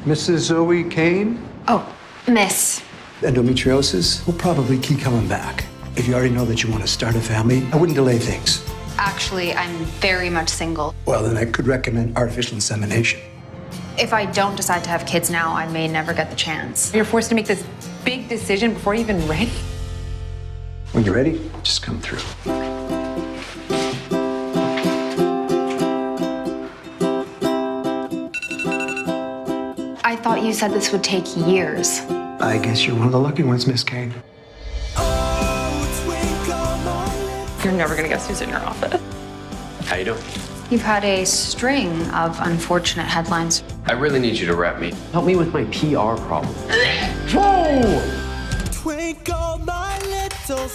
Mrs. Zoe Kane? Oh, miss. Endometriosis will probably keep coming back. If you already know that you want to start a family, I wouldn't delay things. Actually, I'm very much single. Well, then I could recommend artificial insemination. If I don't decide to have kids now, I may never get the chance. You're forced to make this big decision before you're even ready. When you're ready, just come through. I thought you said this would take years. I guess you're one of the lucky ones, Miss Kane. You're never gonna guess who's in your office. How you doing? You've had a string of unfortunate headlines. I really need you to rep me. Help me with my PR problem.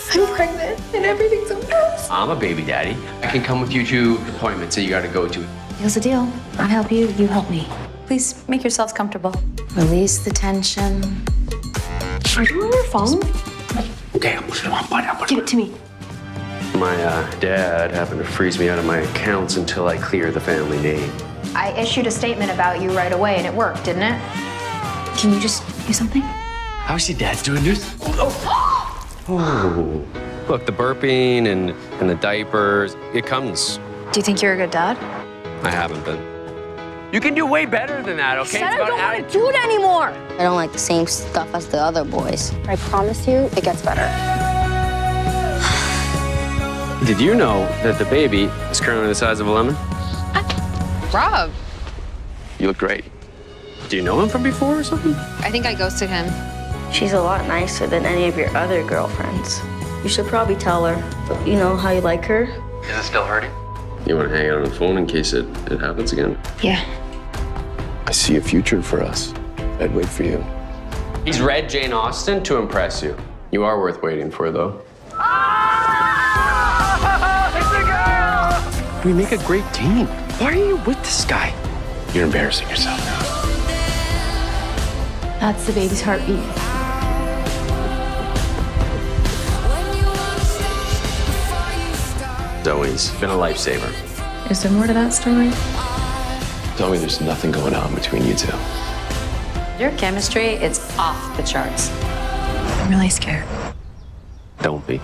I'm pregnant and everything's a mess. I'm a baby daddy. I can come with you to appointments that you gotta go to. Deal's a deal. I help you, you help me. Please make yourselves comfortable. Release the tension. Are you on your phone? Okay, I'm putting it on, buddy. Give it to me. My dad happened to freeze me out of my accounts until I clear the family name. I issued a statement about you right away and it worked, didn't it? Can you just do something? How's your dad doing, dude? Oh. Look, the burping and the diapers, it comes. Do you think you're a good dad? I haven't been. You can do way better than that, okay? I don't want to do it anymore. I don't like the same stuff as the other boys. I promise you, it gets better. Did you know that the baby is currently the size of a lemon? Rob. You look great. Do you know him from before or something? I think I ghosted him. She's a lot nicer than any of your other girlfriends. You should probably tell her, you know, how you like her. Is it still hurting? You want to hang out on the phone in case it happens again? Yeah. I see a future for us. I'd wait for you. He's read Jane Austen to impress you. You are worth waiting for, though. We make a great team. Why are you with this guy? You're embarrassing yourself now. That's the baby's heartbeat. Zoe's been a lifesaver. Is there more to that story? Zoe, there's nothing going on between you two. Your chemistry is off the charts. I'm really scared. Don't be.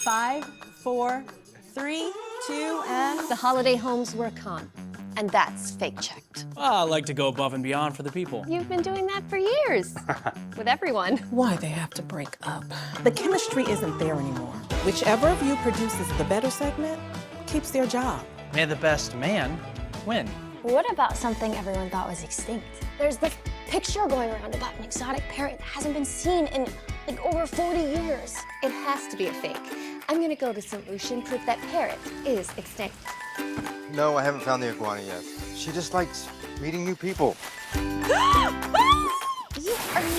5, 4, 3, 2, and the holiday homes were con. And that's fake checked. I like to go above and beyond for the people. You've been doing that for years. With everyone. Why they have to break up? The chemistry isn't there anymore. Whichever of you produces the better segment keeps their job. May the best man win. What about something everyone thought was extinct? There's this picture going around about an exotic parrot that hasn't been seen in like over 40 years. It has to be a fake. I'm gonna go to solution proof that parrot is extinct. No, I haven't found the iguana yet. She just likes meeting new people. You are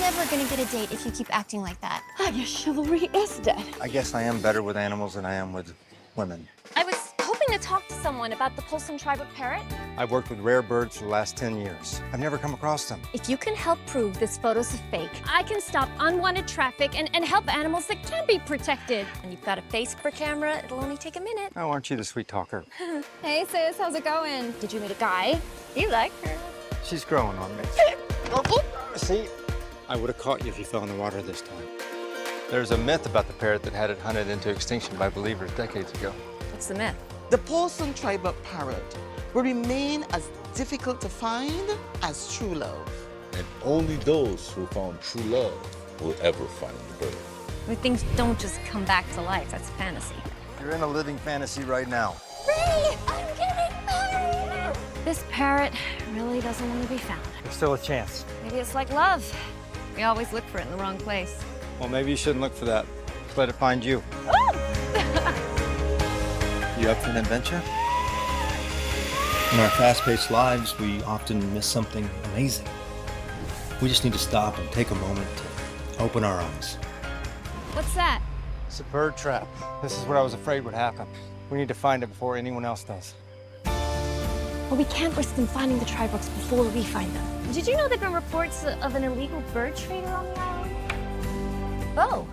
never gonna get a date if you keep acting like that. I guess chivalry is dead. I guess I am better with animals than I am with women. I was hoping to talk to someone about the Polson tribe of parrot. I've worked with rare birds for the last 10 years. I've never come across them. If you can help prove this photo's a fake, I can stop unwanted traffic and help animals that can be protected. And you've got a face for camera, it'll only take a minute. Oh, aren't you the sweet talker? Hey sis, how's it going? Did you meet a guy? You like her. She's growing on me. See, I would have caught you if you fell in the water this time. There's a myth about the parrot that had it hunted into extinction by believers decades ago. What's the myth? The Polson tribe of parrot will remain as difficult to find as true love. And only those who found true love will ever find the bird. Where things don't just come back to life, that's fantasy. You're in a living fantasy right now. Ray, I'm getting married! This parrot really doesn't want to be found. There's still a chance. Maybe it's like love. We always look for it in the wrong place. Well, maybe you shouldn't look for that. Just let it find you. You up for an adventure? In our fast-paced lives, we often miss something amazing. We just need to stop and take a moment to open our eyes. What's that? It's a bird trap. This is what I was afraid would happen. We need to find it before anyone else does. Well, we can't risk them finding the tribe books before we find them. Did you know there have been reports of an illegal bird trader on the island? Oh.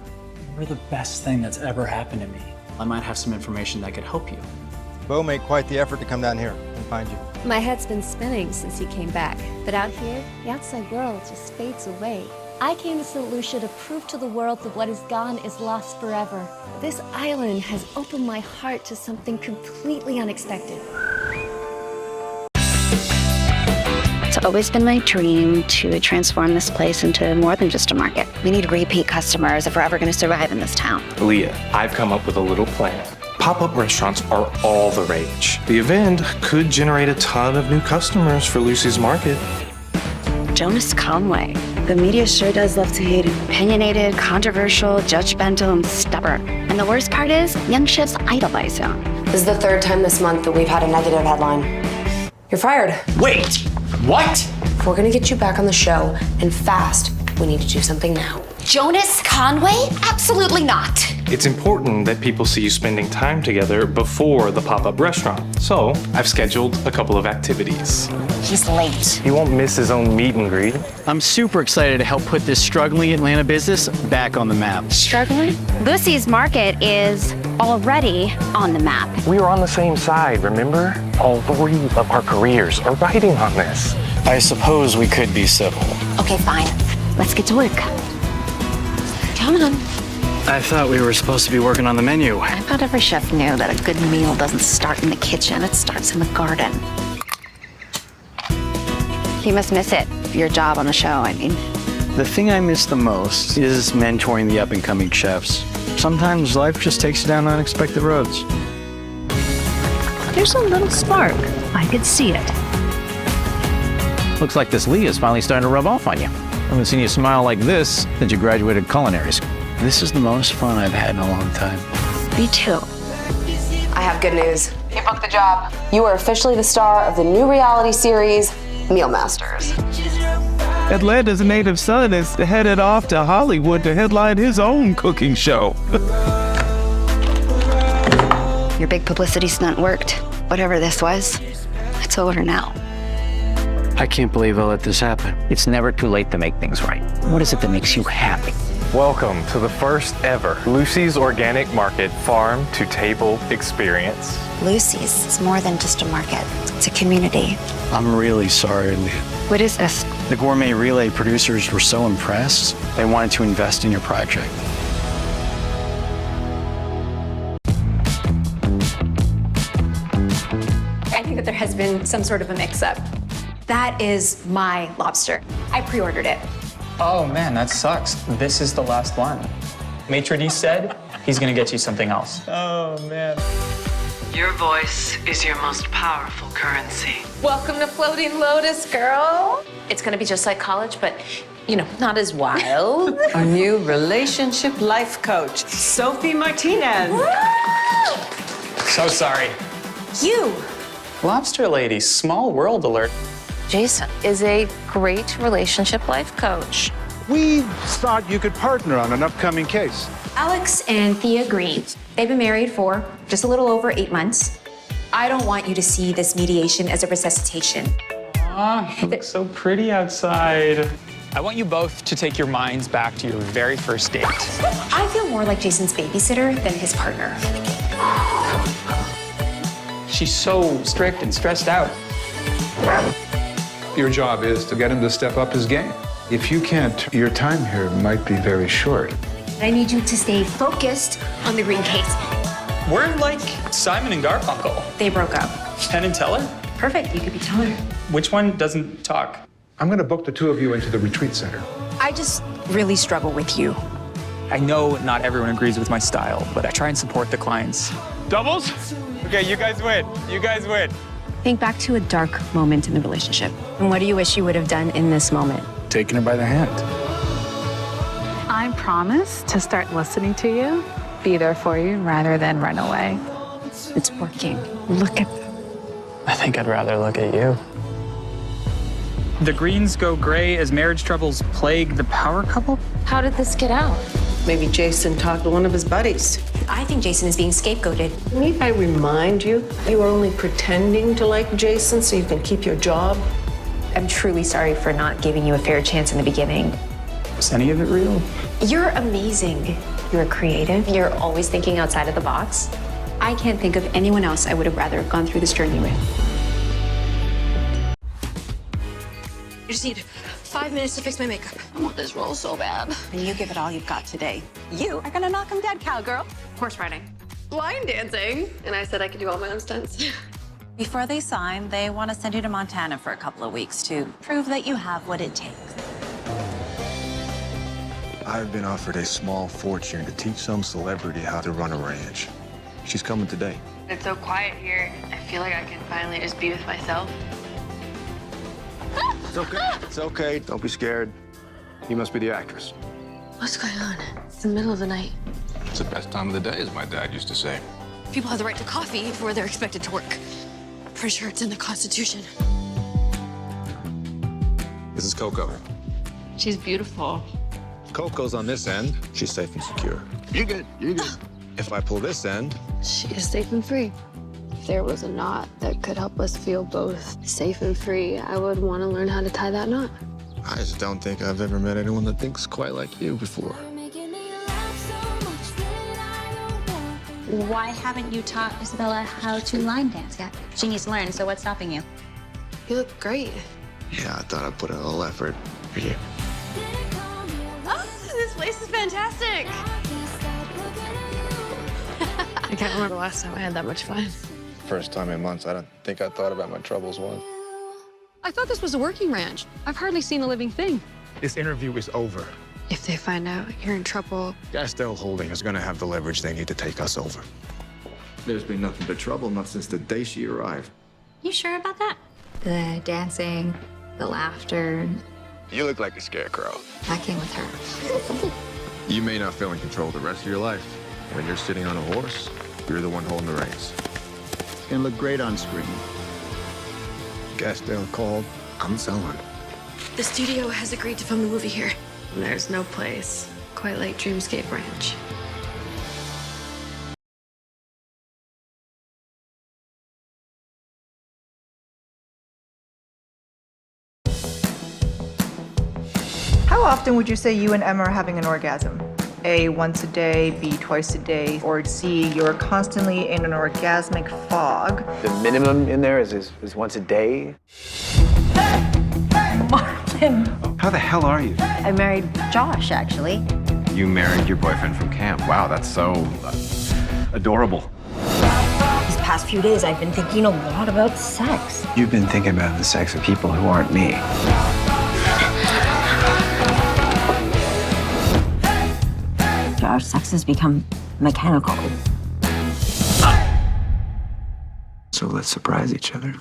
You're the best thing that's ever happened to me. I might have some information that could help you. Bo made quite the effort to come down here and find you. My head's been spinning since you came back. But out here, the outside world just fades away. I came to St. Lucia to prove to the world that what is gone is lost forever. This island has opened my heart to something completely unexpected. It's always been my dream to transform this place into more than just a market. We need repeat customers if we're ever going to survive in this town. Leah, I've come up with a little plan. Pop-up restaurants are all the rage. The event could generate a ton of new customers for Lucy's Market. Jonas Conway. The media sure does love to hate him. Opinionated, controversial, judgmental, and stubborn. And the worst part is, young chefs idolize him. This is the third time this month that we've had a negative headline. You're fired. Wait, what? If we're gonna get you back on the show, and fast, we need to do something now. Jonas Conway? Absolutely not. It's important that people see you spending time together before the pop-up restaurant. So I've scheduled a couple of activities. He's late. He won't miss his own meet and greet. I'm super excited to help put this struggling Atlanta business back on the map. Struggling? Lucy's Market is already on the map. We were on the same side, remember? All 3 of our careers are riding on this. I suppose we could be civil. Okay, fine. Let's get to work. Come on. I thought we were supposed to be working on the menu. I thought every chef knew that a good meal doesn't start in the kitchen, it starts in the garden. You must miss it. Your job on the show, I mean. The thing I miss the most is mentoring the up-and-coming chefs. Sometimes life just takes you down unexpected roads. There's a little spark. I could see it. Looks like this Leah's finally starting to rub off on you. I haven't seen you smile like this since you graduated culinary school. This is the most fun I've had in a long time. Me too. I have good news. You booked the job. You are officially the star of the new reality series, Meal Masters. Atlanta's native son is headed off to Hollywood to headline his own cooking show. Your big publicity stunt worked. Whatever this was, it's over now. I can't believe I let this happen. It's never too late to make things right. What is it that makes you happy? Welcome to the first ever Lucy's Organic Market Farm to Table experience. Lucy's is more than just a market. It's a community. I'm really sorry, Leah. What is this? The Gourmet Relay producers were so impressed, they wanted to invest in your project. I think that there has been some sort of a mix-up. That is my lobster. I pre-ordered it. Oh man, that sucks. This is the last one. Maitre d' said he's gonna get you something else. Oh, man. Your voice is your most powerful currency. Welcome to Floating Lotus, girl. It's gonna be just like college, but, you know, not as wild. Our new relationship life coach, Sophie Martinez. So sorry. You. Lobster lady, small world alert. Jason is a great relationship life coach. We thought you could partner on an upcoming case. Alex and Thea Green. They've been married for just a little over 8 months. I don't want you to see this mediation as a resuscitation. Aw, it looks so pretty outside. I want you both to take your minds back to your very first date. I feel more like Jason's babysitter than his partner. She's so strict and stressed out. Your job is to get him to step up his game. If you can't, your time here might be very short. I need you to stay focused on the Green case. We're like Simon and Garfunkel. They broke up. Penn and Teller? Perfect, you could be Teller. Which one doesn't talk? I'm going to book the 2 of you into the retreat center. I just really struggle with you. I know not everyone agrees with my style, but I try and support the clients. Doubles? Okay, you guys win. You guys win. Think back to a dark moment in the relationship. And what do you wish you would have done in this moment? Taking her by the hand. I promise to start listening to you, be there for you rather than run away. It's working. Look at them. I think I'd rather look at you. The Greens go gray as marriage troubles plague the power couple? How did this get out? Maybe Jason talked to one of his buddies. I think Jason is being scapegoated. Need I remind you, you are only pretending to like Jason so you can keep your job? I'm truly sorry for not giving you a fair chance in the beginning. Is any of it real? You're amazing. You're creative. You're always thinking outside of the box. I can't think of anyone else I would have rather gone through this journey with. I just need 5 minutes to fix my makeup. I want this role so bad. And you give it all you've got today. You are gonna knock him dead, cowgirl. Horse riding. Line dancing. And I said I could do all my own stunts. Before they sign, they want to send you to Montana for a couple of weeks to prove that you have what it takes. I've been offered a small fortune to teach some celebrity how to run a ranch. She's coming today. It's so quiet here. I feel like I can finally just be with myself. It's okay. It's okay. Don't be scared. You must be the actress. What's going on? It's the middle of the night. It's the best time of the day, as my dad used to say. People have the right to coffee before they're expected to work. Pretty sure it's in the Constitution. This is Coco. She's beautiful. If Coco's on this end, she's safe and secure. You're good. You're good. If I pull this end, She is safe and free. If there was a knot that could help us feel both safe and free, I would want to learn how to tie that knot. I just don't think I've ever met anyone that thinks quite like you before. Why haven't you taught Isabella how to line dance yet? She needs to learn, so what's stopping you? You look great. Yeah, I thought I'd put in a little effort for you. Oh, this place is fantastic. I can't remember the last time I had that much fun. First time in months, I don't think I thought about my troubles once. I thought this was a working ranch. I've hardly seen a living thing. This interview is over. If they find out you're in trouble, Gastel Holding is going to have the leverage they need to take us over. There's been nothing but trouble, not since the day she arrived. You sure about that? The dancing, the laughter, You look like a scarecrow. that came with her. You may not feel in control the rest of your life. When you're sitting on a horse, you're the one holding the reins. It's gonna look great on screen. Gastel called. I'm selling. The studio has agreed to film the movie here. there's no place quite like Dreamscape Ranch. How often would you say you and Emma are having an orgasm? A, once a day, B, twice a day, or C, you're constantly in an orgasmic fog. The minimum in there is once a day. Martin! How the hell are you? I married Josh, actually. You married your boyfriend from camp. Wow, that's so adorable. These past few days, I've been thinking a lot about sex. You've been thinking about the sex of people who aren't me. Our sex has become mechanical. So let's surprise each other.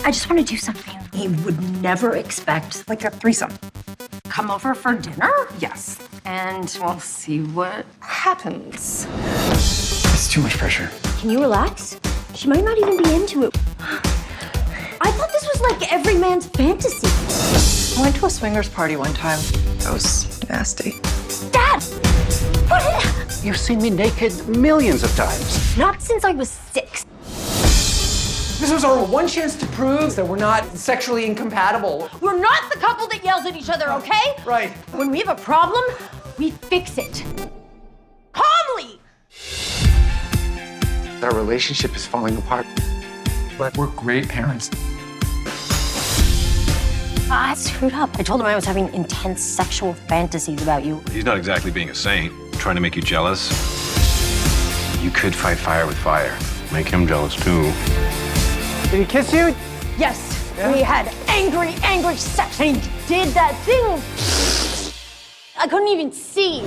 I just want to do something he would never expect, like a threesome. Come over for dinner? Yes. And we'll see what happens. It's too much pressure. Can you relax? She might not even be into it. I thought this was like every man's fantasy. I went to a swingers party one time. That was nasty. Dad! What? You've seen me naked millions of times. Not since I was 6. This was our one chance to prove that we're not sexually incompatible. We're not the couple that yells at each other, okay? Right. When we have a problem, we fix it. Calmly! Our relationship is falling apart. But we're great parents. I screwed up. I told him I was having intense sexual fantasies about you. He's not exactly being a saint, trying to make you jealous. You could fight fire with fire. Make him jealous too. Did he kiss you? Yes, we had angry sex, and he did that thing. I couldn't even see.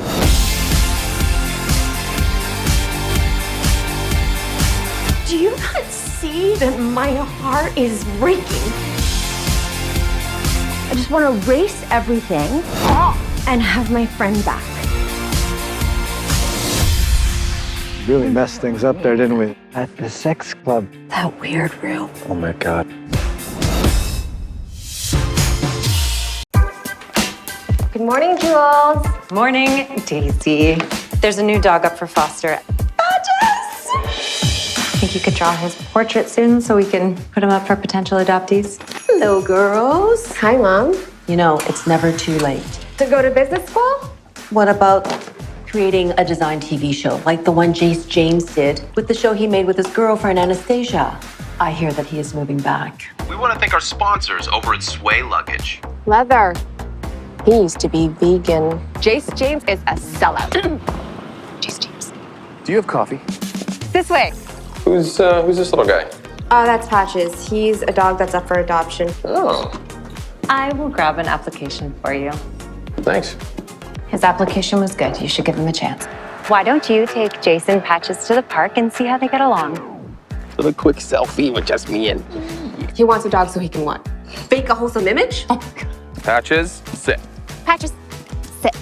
Do you not see that my heart is breaking? I just want to erase everything and have my friend back. Really messed things up there, didn't we? At the sex club. That weird room. Oh my God. Good morning, Jules. Morning, Daisy. There's a new dog up for foster. Gorgeous! Think you could draw his portrait soon so we can put him up for potential adoptees? Hello, girls. Hi, Mom. You know, it's never too late. To go to business school? What about creating a design TV show like the one Jace James did with the show he made with his girlfriend Anastasia. I hear that he is moving back. We want to thank our sponsors over at Sway Luggage. Leather. He used to be vegan. Jace James is a sellout. Jace James. Do you have coffee? This way. Who's this little guy? Oh, that's Patches. He's a dog that's up for adoption. Oh, I will grab an application for you. thanks. His application was good. You should give him a chance. Why don't you take Jason Patches to the park and see how they get along? For the quick selfie with just me and He wants a dog so he can what? Fake a wholesome image? Patches. Sit. Patches, sit.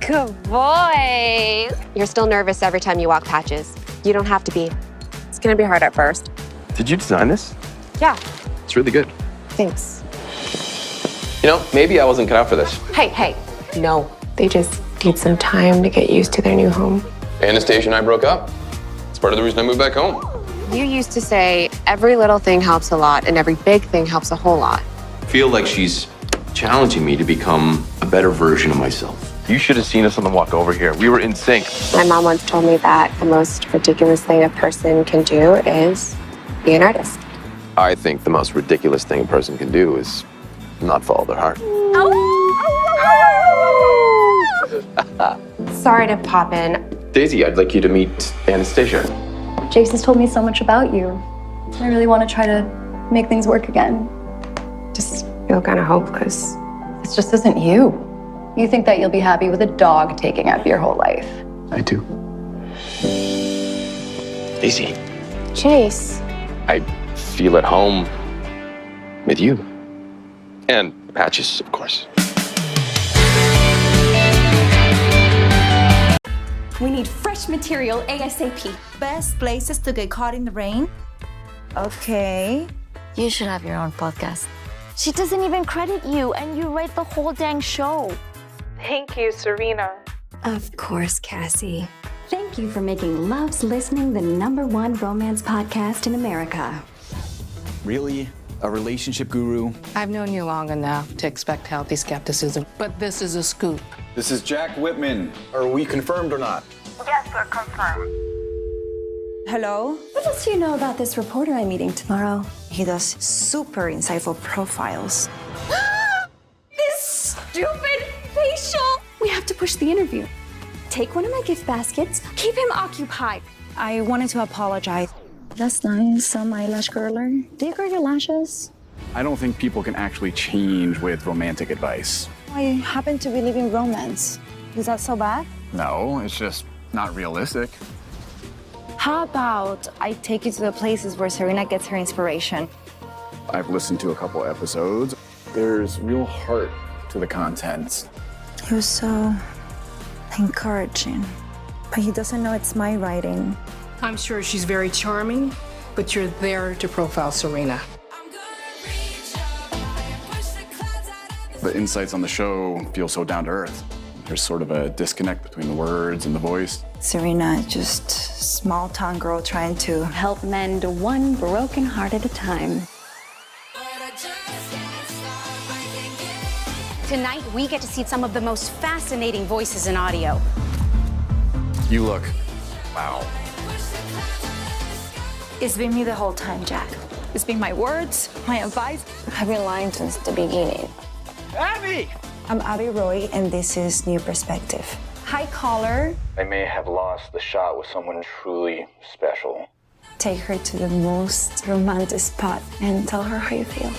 Good boy. You're still nervous every time you walk, Patches. You don't have to be. It's gonna be hard at first. Did you design this? Yeah, It's really good. thanks. You know, maybe I wasn't cut out for this. Hey, no. They just need some time to get used to their new home. Anastasia and I broke up. It's part of the reason I moved back home. You used to say every little thing helps a lot and every big thing helps a whole lot. I feel like she's challenging me to become a better version of myself. You should have seen us on the walk over here. We were in sync. My mom once told me that the most ridiculous thing a person can do is be an artist. I think the most ridiculous thing a person can do is not follow their heart. Sorry to pop in. Daisy, I'd like you to meet Anastasia. Jason's told me so much about you. I really want to try to make things work again. Just feel kind of hopeless. This just isn't you. You think that you'll be happy with a dog taking up your whole life. I do. Daisy, Chase. I feel at home with you. And Patches, of course. We need fresh material ASAP. Best places to get caught in the rain? Okay. You should have your own podcast. She doesn't even credit you, and you write the whole dang show. Thank you, Serena. Of course, Cassie. Thank you for making Love's Listening the #1 romance podcast in America. Really? A relationship guru? I've known you long enough to expect healthy skepticism, but this is a scoop. This is Jack Whitman. Are we confirmed or not? Yes, we're confirmed. Hello? What else do you know about this reporter I'm meeting tomorrow? He does super insightful profiles. This stupid facial! We have to push the interview. Take one of my gift baskets. Keep him occupied. I wanted to apologize. That's nice. Some eyelash curler. Do you curl your lashes? I don't think people can actually change with romantic advice. I happen to believe in romance. Is that so bad? No, it's just not realistic. How about I take you to the places where Serena gets her inspiration? I've listened to a couple episodes. There's real heart to the content. He was so encouraging. But he doesn't know it's my writing. I'm sure she's very charming, but you're there to profile Serena. The insights on the show feel so down to earth. There's sort of a disconnect between the words and the voice. Serena, just small town girl trying to Help mend one broken heart at a time. Tonight, we get to see some of the most fascinating voices in audio. You look, wow. It's been me the whole time, Jack. It's been my words, my advice. I've been lying since the beginning. Abby! I'm Abby Roy, and this is New Perspective. Hi, caller. I may have lost the shot with someone truly special. Take her to the most romantic spot and tell her how you feel.